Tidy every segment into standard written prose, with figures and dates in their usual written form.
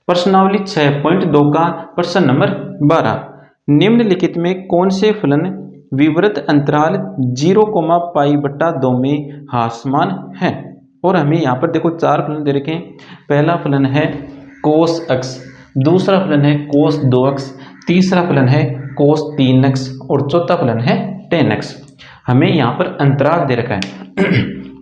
प्रश्नावली 6.2 का प्रश्न नंबर 12, निम्नलिखित में कौन से फलन विवृत अंतराल 0,π/2 में हास्यमान है। और हमें यहाँ पर देखो 4 फलन दे रखे हैं। पहला फलन है cos x, दूसरा फलन है cos 2x, तीसरा फलन है cos 3x और चौथा फलन है tan x। हमें यहाँ पर अंतराल दे रखा है।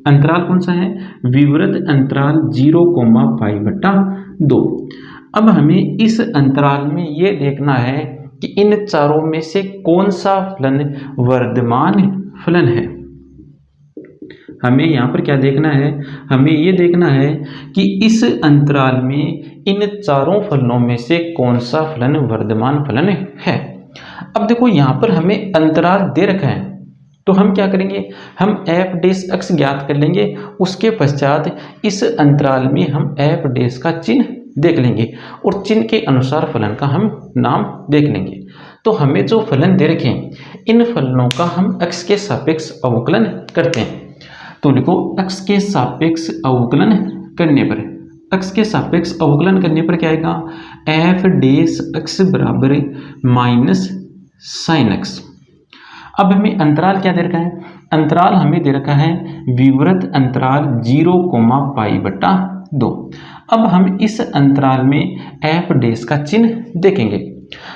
अंतराल कौन सा है? विवृत अंतराल 0,π/2। अब हमें इस अंतराल में ये देखना है कि इन चारों में से कौन सा फलन वर्धमान फलन है। हमें यहाँ पर क्या देखना है? हमें ये देखना है कि इस अंतराल में इन चारों फलनों में से कौन सा फलन वर्धमान फलन है। अब देखो यहाँ पर हमें अंतराल दे रखा है, तो हम क्या करेंगे? हम f' ज्ञात कर लेंगे। उसके पश्चात इस अंतराल में हम f' का चिन्ह देख लेंगे और चिन्ह के अनुसार फलन का हम नाम देख लेंगे। तो हमें जो फलन दे रखे हैं, इन फलनों का हम x के सापेक्ष अवकलन करते हैं। तो लिखो x के सापेक्ष अवकलन करने पर, x के सापेक्ष अवकलन करने पर क्या आएगा? f' बराबर माइनस साइन x। अब हमें अंतराल क्या दे रखा है? अंतराल हमें दे रखा है विवृत अंतराल 0,π/2। अब हम इस अंतराल में f' का चिन्ह देखेंगे।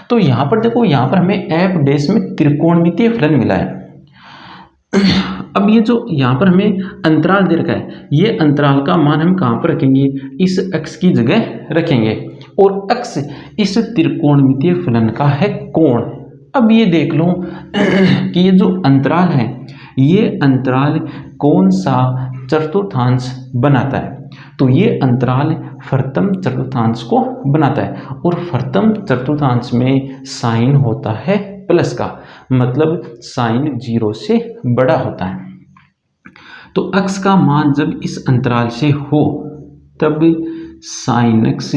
तो यहाँ पर देखो, यहाँ पर हमें f' में त्रिकोणमितीय फलन मिला है। अब ये जो यहाँ पर हमें अंतराल दे रखा है, ये अंतराल का मान हम कहाँ पर रखेंगे? इस x की जगह रखेंगे और x इस त्रिकोणमितीय फलन का है कोण। अब ये देख लो कि ये जो अंतराल है, ये अंतराल कौन सा चतुर्थांश बनाता है। तो ये अंतराल प्रथम चतुर्थांश को बनाता है और प्रथम चतुर्थांश में साइन होता है प्लस का, मतलब साइन 0 से बड़ा होता है। तो x का मान जब इस अंतराल से हो तब साइन x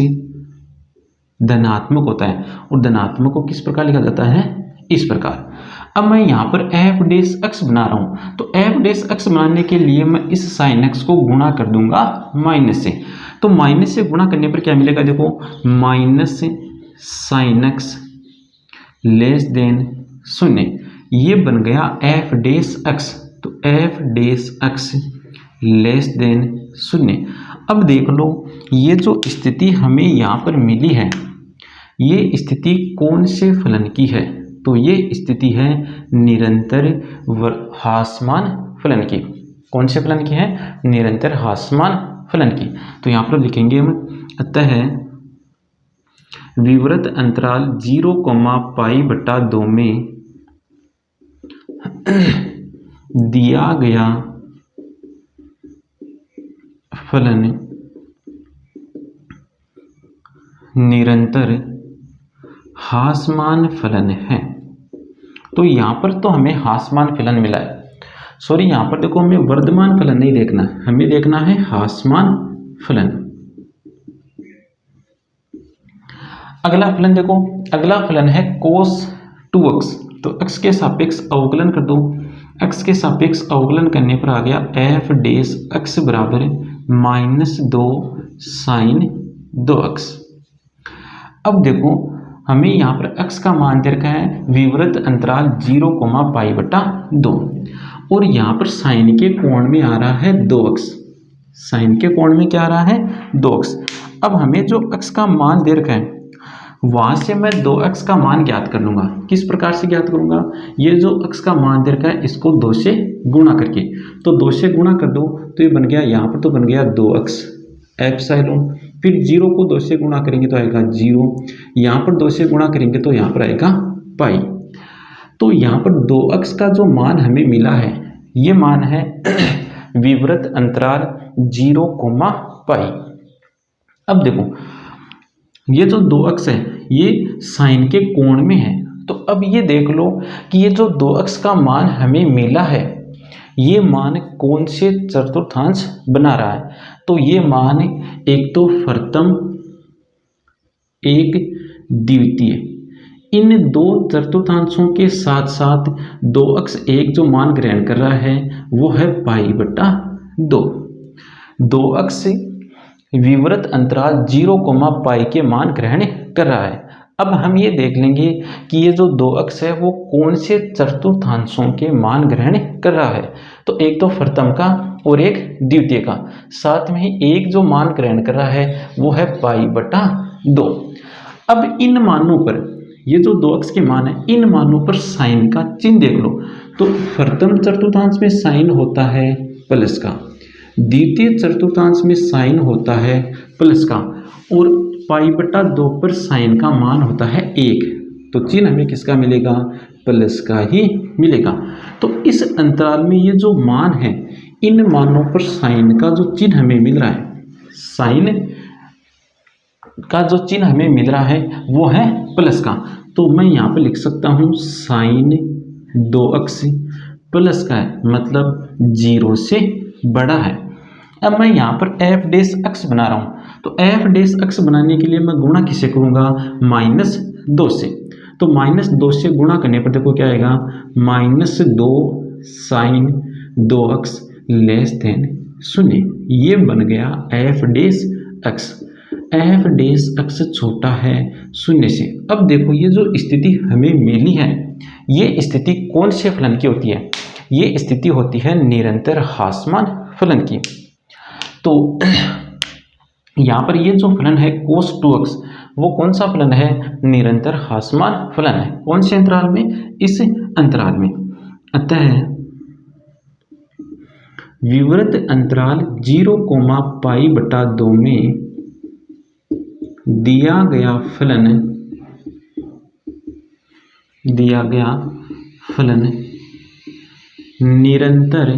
धनात्मक होता है और धनात्मक को किस प्रकार लिखा जाता है? इस प्रकार। अब मैं यहाँ पर f' बना रहा हूँ, तो f' बनाने के लिए मैं इस साइन x को गुणा कर दूंगा माइनस से। तो माइनस से गुणा करने पर क्या मिलेगा? देखो, minus sine x less than 0, ये बन गया f'। तो f' लेस देन 0। अब देख लो, ये जो स्थिति हमें यहाँ पर मिली है, ये स्थिति कौन से फलन की है? तो ये स्थिति है निरंतर हास्यमान फलन की। कौन से फलन की है? निरंतर हास्यमान फलन की। तो यहाँ पर लिखेंगे हम, अतः विवृत अंतराल 0,π/2 में दिया गया फलन निरंतर हास्यमान फलन है। तो यहाँ पर तो हमें हास्यमान फलन मिला है, सॉरी यहाँ पर देखो हमें वर्धमान फलन नहीं देखना, हमें देखना है हास्यमान फलन। अगला फलन देखो, अगला फलन है cos 2x। तो x के सापेक्ष अवकलन कर दो। x के सापेक्ष अवकलन करने पर आ गया f' बराबर -2 साइन 2x। अब देखो, हमें यहाँ पर x का मान दे रखा है विवृत अंतराल 0,π/2 और यहाँ पर साइन के कोण में आ रहा है 2x। साइन के कोण में क्या आ रहा है? 2x। अब हमें जो x का मान दे रखा है, वहाँ से मैं 2x का मान ज्ञात कर लूँगा। किस प्रकार से ज्ञात करूँगा? ये जो x का मान दे रखा है, इसको 2 से गुणा करके। तो 2 से गुणा कर दो तो ये बन गया, यहाँ पर तो बन गया 2x एप्सिलॉन। फिर 0 को 2 से गुणा करेंगे तो आएगा 0, यहाँ पर 2 से गुणा करेंगे तो यहाँ पर आएगा पाई। तो यहाँ पर 2x का जो मान हमें मिला है, ये मान है विवृत अंतराल 0,π। अब देखो, ये जो 2x है, ये साइन के कोण में है। तो अब ये देख लो कि ये जो 2x का मान हमें मिला है, ये मान कौन से चतुर्थांश बना रहा है? तो ये मान एक तो प्रथम, एक द्वितीय। इन दो चतुर्थांशों के साथ साथ 2x एक जो मान ग्रहण कर रहा है वो है π/2। 2x विवृत अंतराल 0, के मान ग्रहण कर रहा है। अब हम ये देख लेंगे कि ये जो दो अक्ष है वो कौन से चतुर्थांशों के मान ग्रहण कर रहा है। तो एक तो प्रथम का और एक द्वितीय का, साथ में ही एक जो मान ग्रहण कर रहा है वो है π/2। अब इन मानों पर, ये जो दो अक्ष के मान है, इन मानों पर साइन का चिन्ह देख लो। तो प्रथम चतुर्थांश में साइन होता है प्लस का, द्वितीय चतुर्थांश में साइन होता है प्लस का, और π/2 पर साइन का मान होता है 1। तो चिन्ह हमें किसका मिलेगा? प्लस का ही मिलेगा। तो इस अंतराल में ये जो मान है, इन मानों पर साइन का जो चिन्ह हमें मिल रहा है, साइन का जो चिन्ह हमें मिल रहा है वो है प्लस का। तो मैं यहाँ पर लिख सकता हूँ साइन 2 अक्ष प्लस का है, मतलब 0 से बड़ा है। अब मैं यहाँ पर एफ डैश अक्ष बना रहा हूँ, तो एफ डैश अक्ष बनाने के लिए मैं गुणा किसे करूँगा? -2 से। तो -2 से गुणा करने पर देखो क्या आएगा? -2 साइन 2 अक्ष लेस देन 0। ये बन गया एफ डैश अक्ष। एफ डैश अक्ष छोटा है 0 से। अब देखो ये जो स्थिति हमें मिली है, ये स्थिति कौन से फलन की होती है? ये स्थिति होती है निरंतर ह्रासमान फलन की। तो यहाँ पर ये जो फलन है cos 2x, वो कौन सा फलन है? निरंतर ह्रासमान फलन है। कौन से अंतराल में? इस अंतराल में। अतः विवृत अंतराल 0, π/2 में दिया गया फलन निरंतर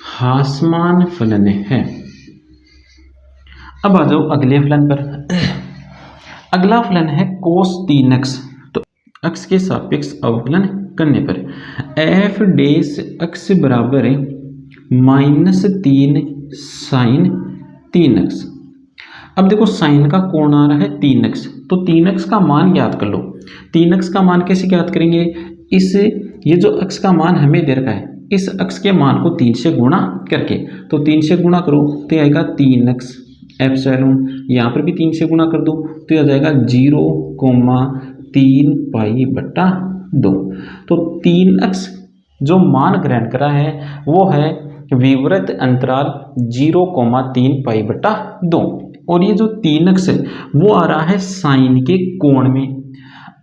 ह्रासमान फलन है। अब आ जाओ अगले फलन पर। अगला फलन है cos 3x। तो अक्ष के सापेक्ष अवकलन करने पर एफ डैश अक्ष बराबर है -3 साइन 3x। अब देखो साइन का कोण आ रहा है 3x, तो 3x का मान ज्ञात कर लो। 3x का मान कैसे ज्ञात करेंगे? ये जो अक्ष का मान हमें दे रखा है, इस अक्ष के मान को 3 से गुणा करके, तो 3 से गुणा करो तो आएगा 3x एप्सिलॉन। यहाँ पर भी 3 से गुणा कर दो तो यह आ जाएगा 0,3π/2। तो 3x जो मान ग्रहण करा है वो है विवृत अंतराल 0,3π/2, और ये जो 3x है वो आ रहा है साइन के कोण में।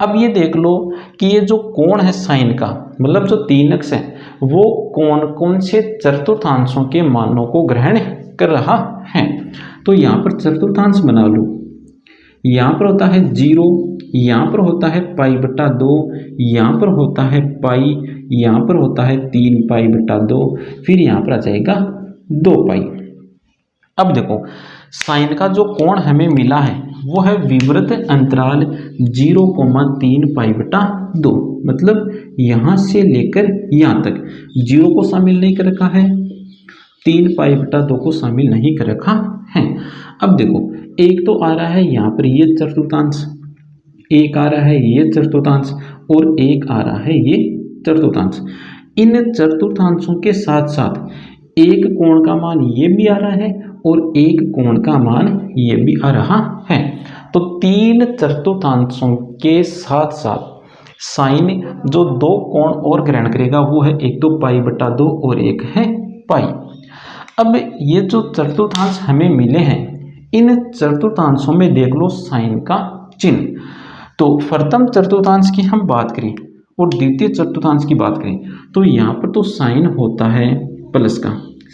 अब ये देख लो कि ये जो कोण है साइन का, मतलब जो 3x है वो कौन से चतुर्थांशों के मानों को ग्रहण कर रहा है। तो यहाँ पर चतुर्थांश बना लो। यहाँ पर होता है 0, यहाँ पर होता है π/2, यहाँ पर होता है π, यहाँ पर होता है 3π/2, फिर यहाँ पर आ जाएगा 2π। अब देखो साइन का जो कोण हमें मिला है वो है विवृत अंतराल 0,3π/2, मतलब यहाँ से लेकर यहाँ तक 0 को शामिल नहीं कर रखा है, 3π/2 को शामिल नहीं कर रखा है। अब देखो एक तो आ रहा है यहाँ पर ये चतुर्थांश, एक आ रहा है ये चतुर्थांश, और एक आ रहा है ये चतुर्थांश। इन चतुर्थांशों के साथ साथ एक कोण का मान ये भी आ रहा है और एक कोण का मान ये भी आ रहा है। तो 3 चतुर्थांशों के साथ साथ साइन जो 2 कोण और ग्रहण करेगा वो है एक तो π/2 और एक है π। अब ये जो चतुर्थांश हमें मिले हैं, इन चतुर्थांशों में देख लो साइन का चिन्ह। तो प्रथम चतुर्थांश की हम बात करें और द्वितीय चतुर्थांश की बात करें तो यहाँ पर तो साइन होता है प्लस का,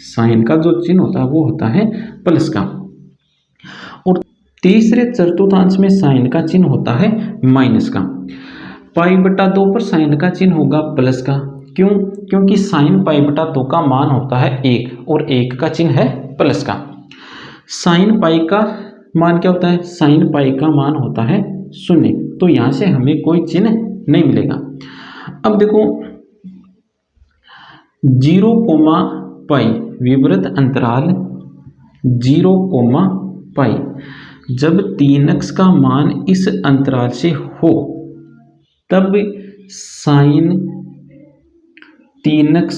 साइन का जो चिन्ह होता है वो होता है प्लस का, और तीसरे चतुर्थांश में साइन का चिन्ह होता है माइनस का। π/2 पर साइन का चिन्ह होगा प्लस का। क्यों? क्योंकि साइन π/2 का मान होता है 1 और 1 का चिन्ह है प्लस का। साइन पाई का मान क्या होता है? साइन पाई का मान होता है 0, तो यहाँ से हमें कोई चिन्ह नहीं मिलेगा। अब देखो 0,π विवृत अंतराल 0,π, जब 3x का मान इस अंतराल से हो तब साइन 3x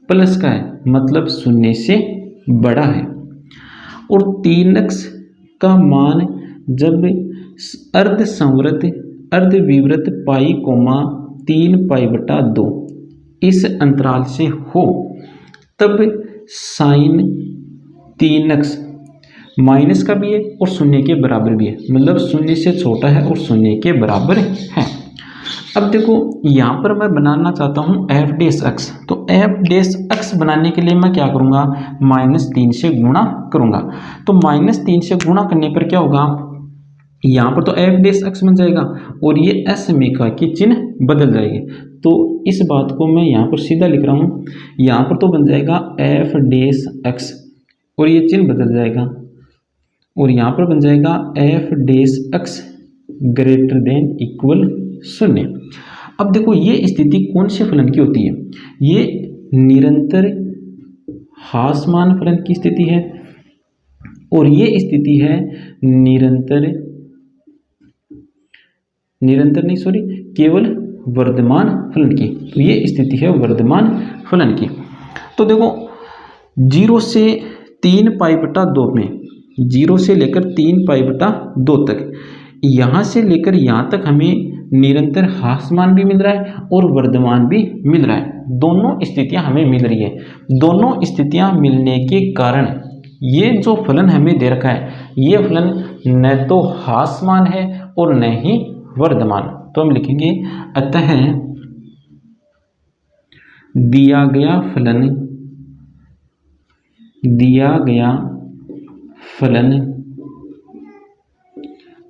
प्लस का है, मतलब 0 से बड़ा है। और 3x का मान जब अर्ध संवृत अर्धविवृत पाई कोमा 3π/2 इस अंतराल से हो तब साइन 3x माइनस का भी है और शून्य के बराबर भी है, मतलब शून्य से छोटा है और शून्य के बराबर है। अब देखो यहाँ पर मैं बनाना चाहता हूँ f'(x), तो f'(x) बनाने के लिए मैं क्या करूँगा, -3 से गुणा करूँगा। तो -3 से गुणा करने पर क्या होगा, यहाँ पर तो f'(x) बन जाएगा और ये असमीका की चिन्ह बदल जाएगी। तो इस बात को मैं यहाँ पर सीधा लिख रहा हूँ, यहाँ पर तो बन जाएगा f'(x) और ये चिन्ह बदल जाएगा और यहाँ पर बन जाएगा f'(x) > 0। अब देखो ये स्थिति कौन से फलन की होती है, ये निरंतर ह्रासमान फलन की स्थिति है और ये स्थिति है केवल वर्धमान फलन की। तो ये स्थिति है वर्धमान फलन की। तो देखो 0 से 3π/2 में 0 से लेकर 3π/2 तक, यहाँ से लेकर यहाँ तक हमें निरंतर ह्रासमान भी मिल रहा है और वर्धमान भी मिल रहा है। दोनों स्थितियां हमें मिल रही है। दोनों स्थितियां मिलने के कारण ये जो फलन हमें दे रखा है, ये फलन न तो ह्रासमान है और न ही वर्धमान। तो हम लिखेंगे अतः दिया गया फलन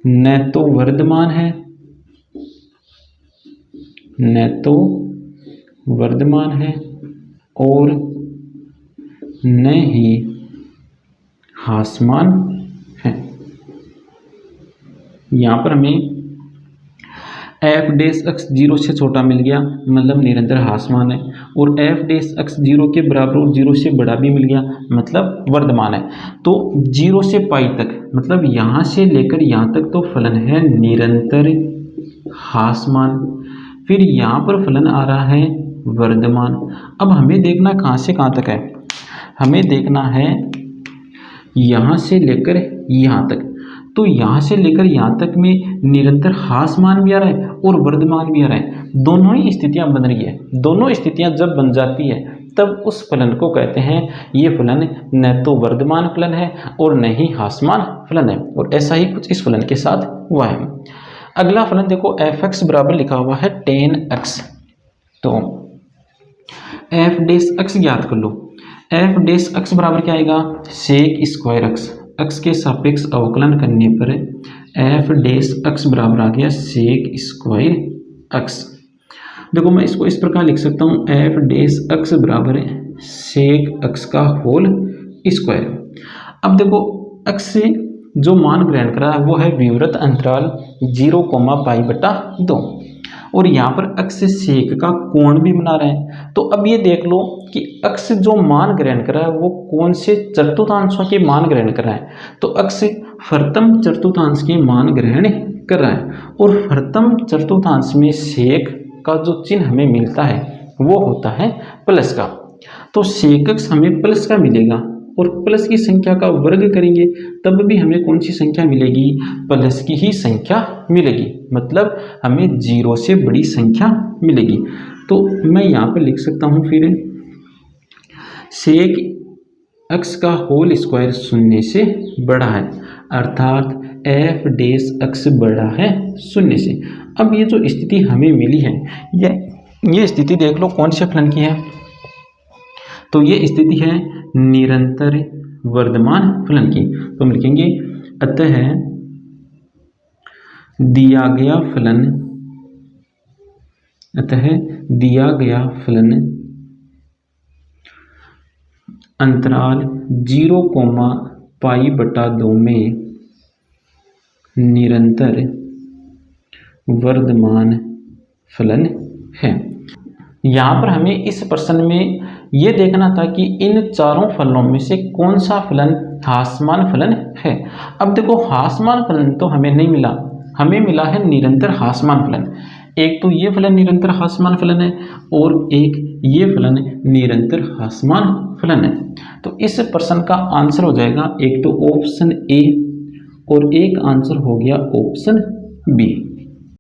न तो वर्धमान है और न ही ह्रासमान है। यहाँ पर हमें f'(x) 0 से छोटा मिल गया, मतलब निरंतर ह्रासमान है, और f'(x) 0 के बराबर और 0 से बड़ा भी मिल गया, मतलब वर्धमान है। तो 0 से π तक, मतलब यहाँ से लेकर यहाँ तक तो फलन है निरंतर ह्रासमान, फिर यहाँ पर फलन आ रहा है वर्धमान। अब हमें देखना कहाँ से कहाँ तक है, हमें देखना है यहाँ से लेकर यहाँ तक। तो यहाँ से लेकर यहाँ तक में निरंतर ह्रासमान भी आ रहा है और वर्धमान भी आ रहा है, दोनों ही स्थितियाँ बन रही है। दोनों स्थितियाँ जब बन जाती है तब उस फलन को कहते हैं ये फलन न तो वर्धमान फलन है और न ही ह्रासमान फलन है। और ऐसा ही कुछ इस फलन के साथ हुआ है। अगला फलन देखो f(x) बराबर लिखा हुआ है tan x। तो f'(x) ज्ञात कर लो। f'(x) बराबर क्या आएगा, sec²x। x के सापेक्ष अवकलन करने पर f'(x) बराबर आ गया sec²x। देखो मैं इसको इस प्रकार लिख सकता हूँ, f'(x) बराबर sec(x) का होल स्क्वायर। अब देखो x से जो मान ग्रहण करा है वो है विवृत अंतराल 0π/2 और यहाँ पर x से सेक का कोण भी बना रहे हैं। तो अब ये देख लो कि x जो मान ग्रहण कर रहा है वो कौन से चतुर्थांशों के मान ग्रहण कर रहा है, तो x प्रथम चतुर्थांश के मान ग्रहण कर रहा है और प्रथम चतुर्थांश में सेक का जो चिन्ह हमें मिलता है वो होता है प्लस का। तो सेक हमें प्लस का मिलेगा और प्लस की संख्या का वर्ग करेंगे तब भी हमें कौन सी संख्या मिलेगी, प्लस की ही संख्या मिलेगी, मतलब हमें 0 से बड़ी संख्या मिलेगी। तो मैं यहाँ पर लिख सकता हूँ फिर sec(x) का होल स्क्वायर 0 से बड़ा है, अर्थात f'(x) बड़ा है 0 से। अब ये जो स्थिति हमें मिली है ये स्थिति देख लो कौन से फलन की है, तो ये स्थिति है निरंतर वर्धमान फलन की। तो हम लिखेंगे अतः दिया गया फलन अंतराल 0π/2 में निरंतर वर्धमान फलन है। यहाँ पर हमें इस प्रश्न में ये देखना था कि इन चारों फलनों में से कौन सा फलन ह्रासमान फलन है। अब देखो ह्रासमान फलन तो हमें नहीं मिला, हमें मिला है निरंतर ह्रासमान फलन। एक तो ये फलन निरंतर ह्रासमान फलन है और एक ये फलन निरंतर ह्रासमान फलन है। तो इस प्रश्न का आंसर हो जाएगा एक तो ऑप्शन ए और एक आंसर हो गया ऑप्शन बी।